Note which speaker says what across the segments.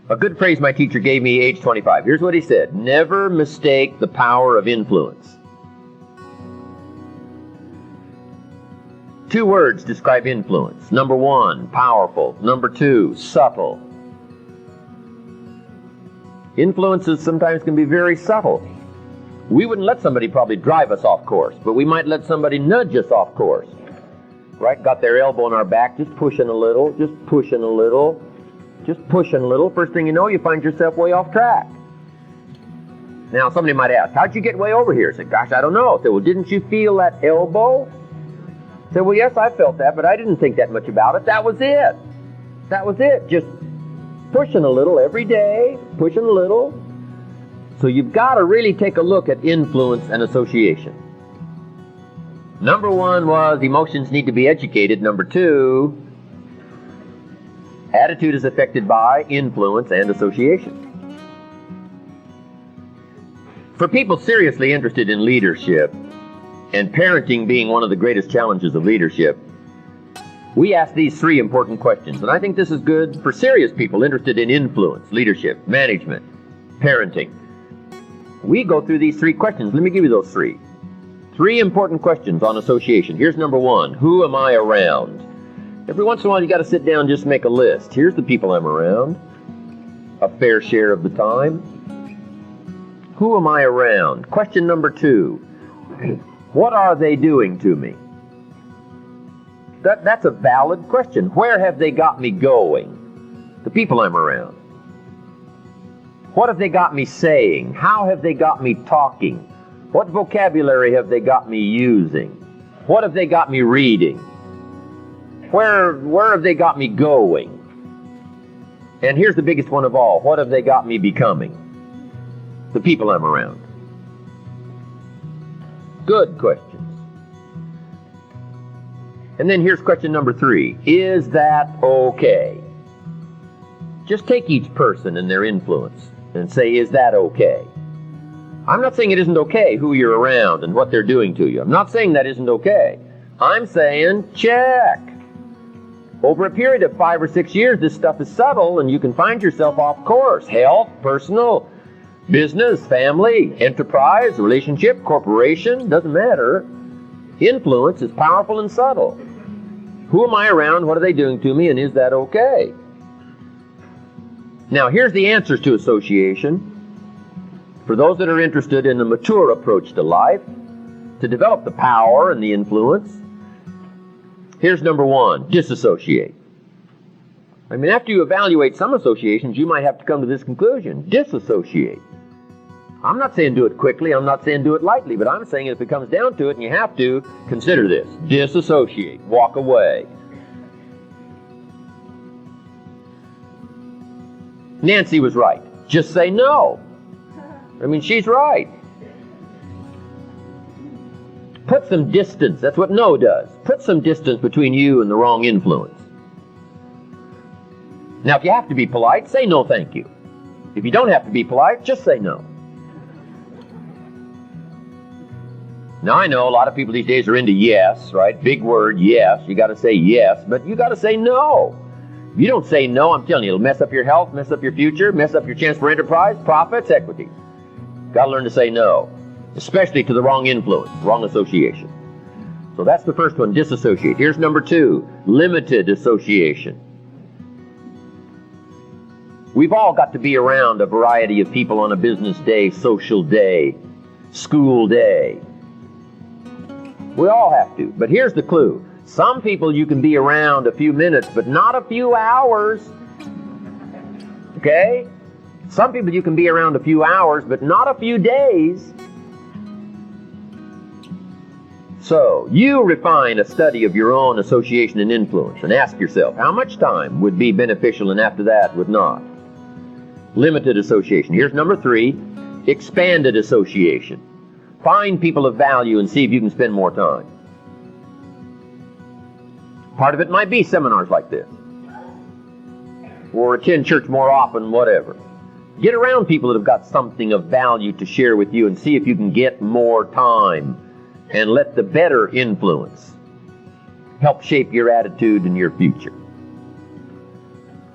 Speaker 1: A good phrase my teacher gave me age 25. Here's what he said: never mistake the power of influence. 2 words describe influence. Number 1, powerful. Number 2, subtle. Influences sometimes can be very subtle. We wouldn't let somebody probably drive us off course, but we might let somebody nudge us off course. Right? Got their elbow in our back, just pushing a little, just pushing a little, just pushing a little. First thing you know, you find yourself way off track. Now, somebody might ask, how'd you get way over here? I say, gosh, I don't know. I say, well, didn't you feel that elbow? I say, well, yes, I felt that, but I didn't think that much about it. That was it. That was it. Just pushing a little every day, pushing a little. So you've got to really take a look at influence and association. Number 1 was emotions need to be educated. Number 2, attitude is affected by influence and association. For people seriously interested in leadership, and parenting being one of the greatest challenges of leadership, we ask these 3 important questions. And I think this is good for serious people interested in influence, leadership, management, parenting. We go through these 3 questions. Let me give you those 3. 3 important questions on association. Here's number 1. Who am I around? Every once in a while you got to sit down and just make a list. Here's the people I'm around, a fair share of the time. Who am I around? Question number 2. What are they doing to me? That's a valid question. Where have they got me going? The people I'm around. What have they got me saying? How have they got me talking? What vocabulary have they got me using? What have they got me reading? Where have they got me going? And here's the biggest one of all. What have they got me becoming? The people I'm around. Good questions. And then here's question number 3. Is that okay? Just take each person and their influence and say, is that okay? I'm not saying it isn't okay who you're around and what they're doing to you. I'm not saying that isn't okay. I'm saying check. Over a period of 5 or 6 years, this stuff is subtle and you can find yourself off course. Health, personal, business, family, enterprise, relationship, corporation, doesn't matter. Influence is powerful and subtle. Who am I around? What are they doing to me? And is that okay? Now, here's the answers to association. For those that are interested in a mature approach to life, to develop the power and the influence, here's number 1, disassociate. I mean, after you evaluate some associations, you might have to come to this conclusion: disassociate. I'm not saying do it quickly, I'm not saying do it lightly, but I'm saying if it comes down to it and you have to, consider this. Disassociate. Walk away. Nancy was right. Just say no. I mean, she's right. Put some distance. That's what no does. Put some distance between you and the wrong influence. Now, if you have to be polite, say no thank you. If you don't have to be polite, just say no. Now, I know a lot of people these days are into yes, right? Big word, yes. You got to say yes, but you got to say no. If you don't say no, I'm telling you, it'll mess up your health, mess up your future, mess up your chance for enterprise, profits, equity. Got to learn to say no, especially to the wrong influence, wrong association. So that's the first one, disassociate. Here's number 2, limited association. We've all got to be around a variety of people on a business day, social day, school day. We all have to. But here's the clue. Some people you can be around a few minutes, but not a few hours. Okay? Some people you can be around a few hours, but not a few days. So, you refine a study of your own association and influence and ask yourself, how much time would be beneficial and after that would not? Limited association. Here's number 3, expanded association. Find people of value and see if you can spend more time. Part of it might be seminars like this, or attend church more often, whatever. Get around people that have got something of value to share with you and see if you can get more time and let the better influence help shape your attitude and your future.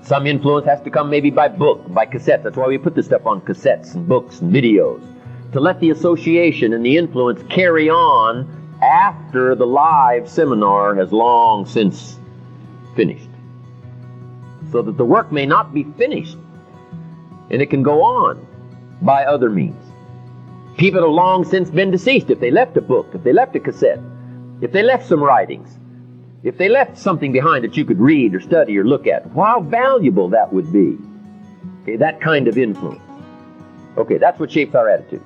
Speaker 1: Some influence has to come maybe by book, by cassettes. That's why we put this stuff on cassettes and books and videos, to let the association and the influence carry on after the live seminar has long since finished, so that the work may not be finished and it can go on by other means. People have long since been deceased. If they left a book, if they left a cassette, if they left some writings, if they left something behind that you could read or study or look at, how valuable that would be. Okay, that kind of influence. Okay, that's what shapes our attitude.